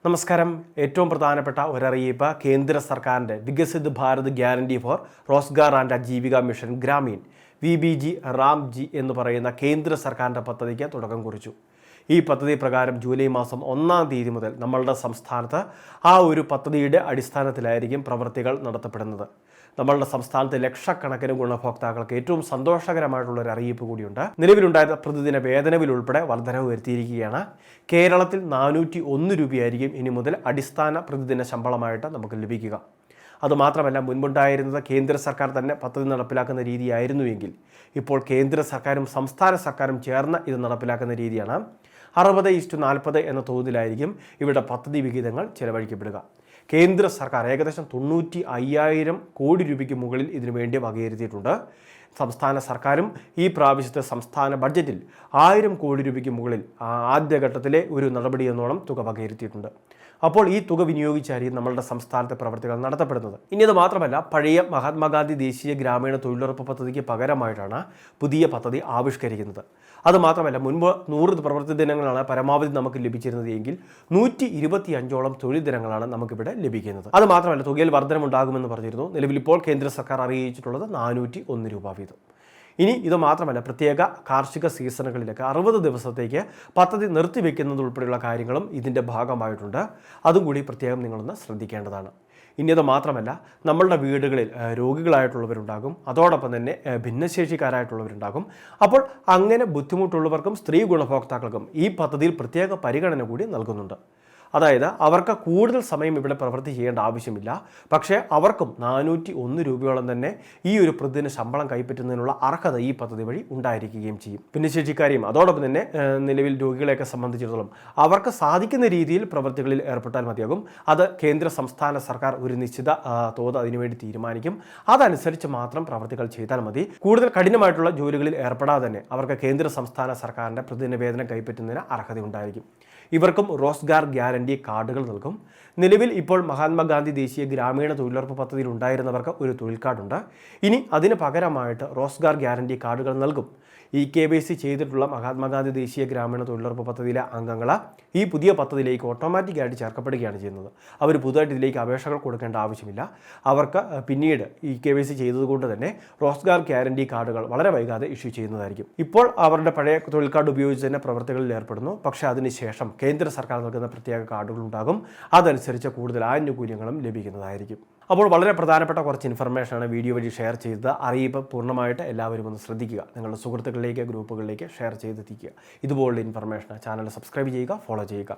നമസ്കാരം. ഏറ്റവും പ്രധാനപ്പെട്ട ഒരറിയിപ്പ് കേന്ദ്ര സർക്കാരിൻ്റെ Viksit Bharat guarantee for Rozgar and Ajeevika mission Gramin VBG RAM G എന്ന് പറയുന്ന കേന്ദ്ര സർക്കാരിൻ്റെ പദ്ധതിക്ക് തുടക്കം കുറിച്ചു. ഈ പദ്ധതി പ്രകാരം ജൂലൈ മാസം 1-ാം തീയതി മുതൽ നമ്മളുടെ സംസ്ഥാനത്ത് ആ ഒരു പദ്ധതിയുടെ അടിസ്ഥാനത്തിലായിരിക്കും പ്രവൃത്തികൾ നടത്തപ്പെടുന്നത്. നമ്മളുടെ സംസ്ഥാനത്തെ ലക്ഷക്കണക്കിന് ഗുണഭോക്താക്കൾക്ക് ഏറ്റവും സന്തോഷകരമായിട്ടുള്ള ഒരു അറിയിപ്പ് കൂടിയുണ്ട്. നിലവിലുണ്ടായ പ്രതിദിന വേതനവിൽ ഉൾപ്പെടെ വർധനവ് വരുത്തിയിരിക്കുകയാണ്. കേരളത്തിൽ 401 രൂപയായിരിക്കും ഇനി മുതൽ അടിസ്ഥാന പ്രതിദിന ശമ്പളമായിട്ട് നമുക്ക് ലഭിക്കുക. അതുമാത്രമല്ല, മുൻപുണ്ടായിരുന്നത് കേന്ദ്ര സർക്കാർ തന്നെ പദ്ധതി നടപ്പിലാക്കുന്ന രീതിയായിരുന്നുവെങ്കിൽ ഇപ്പോൾ കേന്ദ്ര സർക്കാരും സംസ്ഥാന സർക്കാരും ചേർന്ന് ഇത് നടപ്പിലാക്കുന്ന രീതിയാണ്. 60:40 എന്ന തോതിലായിരിക്കും ഇവിടെ പദ്ധതി വിഹിതങ്ങൾ ചെലവഴിക്കപ്പെടുക. കേന്ദ്ര സർക്കാർ ഏകദേശം 95,000 കോടി രൂപയ്ക്ക് മുകളിൽ ഇതിനു വേണ്ടി വകയിരുത്തിയിട്ടുണ്ട്. സംസ്ഥാന സർക്കാരും ഈ പ്രാവശ്യത്തെ സംസ്ഥാന ബഡ്ജറ്റിൽ 1000 കോടി രൂപയ്ക്ക് മുകളിൽ ആദ്യഘട്ടത്തിലെ ഒരു നടപടി എന്നോണം തുക വകയിരുത്തിയിട്ടുണ്ട്. അപ്പോൾ ഈ തുക വിനിയോഗിച്ചായിരിക്കും നമ്മളുടെ സംസ്ഥാനത്തെ പ്രവർത്തികൾ നടത്തപ്പെടുന്നത്. ഇനി അത് മാത്രമല്ല, പഴയ മഹാത്മാഗാന്ധി ദേശീയ ഗ്രാമീണ തൊഴിലുറപ്പ് പദ്ധതിക്ക് പകരമായിട്ടാണ് പുതിയ പദ്ധതി ആവിഷ്കരിക്കുന്നത്. അതുമാത്രമല്ല, മുൻപ് 100 പ്രവൃത്തി ദിനങ്ങളാണ് പരമാവധി നമുക്ക് ലഭിച്ചിരുന്നത് എങ്കിൽ 125ഓളം തൊഴിൽ ദിനങ്ങളാണ് നമുക്കിവിടെ ലഭിക്കുന്നത്. അത് മാത്രമല്ല, തുകയിൽ വർധനമുണ്ടാകുമെന്ന് പറഞ്ഞിരുന്നു. നിലവിൽ ഇപ്പോൾ കേന്ദ്ര സർക്കാർ അറിയിച്ചിട്ടുള്ളത് 401 രൂപ വീതം. ഇനി ഇത് മാത്രമല്ല, പ്രത്യേക കാർഷിക സീസണുകളിലൊക്കെ 60 ദിവസത്തേക്ക് പദ്ധതി നിർത്തിവെക്കുന്നത് ഉൾപ്പെടെയുള്ള കാര്യങ്ങളും ഇതിൻ്റെ ഭാഗമായിട്ടുണ്ട്. അതും കൂടി പ്രത്യേകം നിങ്ങളൊന്ന് ശ്രദ്ധിക്കേണ്ടതാണ്. ഇനി അത് മാത്രമല്ല, നമ്മളുടെ വീടുകളിൽ രോഗികളായിട്ടുള്ളവരുണ്ടാകും, അതോടൊപ്പം തന്നെ ഭിന്നശേഷിക്കാരായിട്ടുള്ളവരുണ്ടാകും. അപ്പോൾ അങ്ങനെ ബുദ്ധിമുട്ടുള്ളവർക്കും സ്ത്രീ ഗുണഭോക്താക്കൾക്കും ഈ പദ്ധതിയിൽ പ്രത്യേക പരിഗണന കൂടി നൽകുന്നുണ്ട്. അതായത് അവർക്ക് കൂടുതൽ സമയം ഇവിടെ പ്രവൃത്തി ചെയ്യേണ്ട ആവശ്യമില്ല. പക്ഷേ അവർക്കും 401 രൂപയോളം തന്നെ ഈ ഒരു പ്രതിദിന ശമ്പളം കൈപ്പറ്റുന്നതിനുള്ള അർഹത ഈ പദ്ധതി വഴി ഉണ്ടായിരിക്കുകയും ചെയ്യും. ഭിന്നശേഷിക്കാരെയും അതോടൊപ്പം തന്നെ നിലവിൽ രോഗികളെയൊക്കെ സംബന്ധിച്ചിടത്തോളം അവർക്ക് സാധിക്കുന്ന രീതിയിൽ പ്രവൃത്തികളിൽ ഏർപ്പെട്ടാൽ മതിയാകും. അത് കേന്ദ്ര സംസ്ഥാന സർക്കാർ ഒരു നിശ്ചിത തോത് അതിനുവേണ്ടി തീരുമാനിക്കും. അതനുസരിച്ച് മാത്രം പ്രവൃത്തികൾ ചെയ്താൽ മതി. കൂടുതൽ കഠിനമായിട്ടുള്ള ജോലികളിൽ ഏർപ്പെടാതെ തന്നെ അവർക്ക് കേന്ദ്ര സംസ്ഥാന സർക്കാരിൻ്റെ പ്രതിദിന വേതനം കൈപ്പറ്റുന്നതിന് അർഹത ഉണ്ടായിരിക്കും. ഇവർക്കും റോസ്ഗാർ ഗ്യാരണ്ടി കാർഡുകൾ നൽകും. നിലവിൽ ഇപ്പോൾ മഹാത്മാഗാന്ധി ദേശീയ ഗ്രാമീണ തൊഴിലുറപ്പ് പദ്ധതിയിൽ ഉണ്ടായിരുന്നവർക്ക് ഒരു തൊഴിൽ കാർഡുണ്ട്. ഇനി അതിന് പകരമായിട്ട് റോസ്ഗാർ ഗ്യാരണ്ടി കാർഡുകൾ നൽകും. KYC ചെയ്തിട്ടുള്ള മഹാത്മാഗാന്ധി ദേശീയ ഗ്രാമീണ തൊഴിലുറപ്പ് പദ്ധതിയിലെ അംഗങ്ങൾ ഈ പുതിയ പദ്ധതിയിലേക്ക് ഓട്ടോമാറ്റിക്കായിട്ട് ചേർക്കപ്പെടുകയാണ് ചെയ്യുന്നത്. അവർ പുതുതായിട്ട് ഇതിലേക്ക് അപേക്ഷകൾ കൊടുക്കേണ്ട ആവശ്യമില്ല. അവർക്ക് പിന്നീട് KYC ചെയ്തതുകൊണ്ട് തന്നെ റോസ്ഗാർ ഗ്യാരണ്ടി കാർഡുകൾ വളരെ വൈകാതെ ഇഷ്യൂ ചെയ്യുന്നതായിരിക്കും. ഇപ്പോൾ അവരുടെ പഴയ തൊഴിൽ കാർഡ് ഉപയോഗിച്ച് തന്നെ പ്രവർത്തികളിൽ ഏർപ്പെടുന്നു. പക്ഷേ അതിനുശേഷം കേന്ദ്ര സർക്കാർ നൽകുന്ന പ്രത്യേക കാർഡുകൾ ഉണ്ടാകും. അതനുസരിച്ച് കൂടുതൽ ആനുകൂല്യങ്ങളും ലഭിക്കുന്നതായിരിക്കും. അപ്പോൾ വളരെ പ്രധാനപ്പെട്ട കുറച്ച് ഇൻഫർമേഷനാണ് വീഡിയോ വഴി ഷെയർ ചെയ്തത്. അറിയിപ്പ് പൂർണ്ണമായിട്ട് എല്ലാവരും ഒന്ന് ശ്രദ്ധിക്കുക. നിങ്ങളുടെ സുഹൃത്തുക്കളിലേക്ക് ഗ്രൂപ്പുകളിലേക്ക് ഷെയർ ചെയ്തെത്തിക്കുക. ഇതുപോലുള്ള ഇൻഫർമേഷൻ ചാനൽ സബ്സ്ക്രൈബ് ചെയ്യുക, ഫോളോ ചെയ്യുക.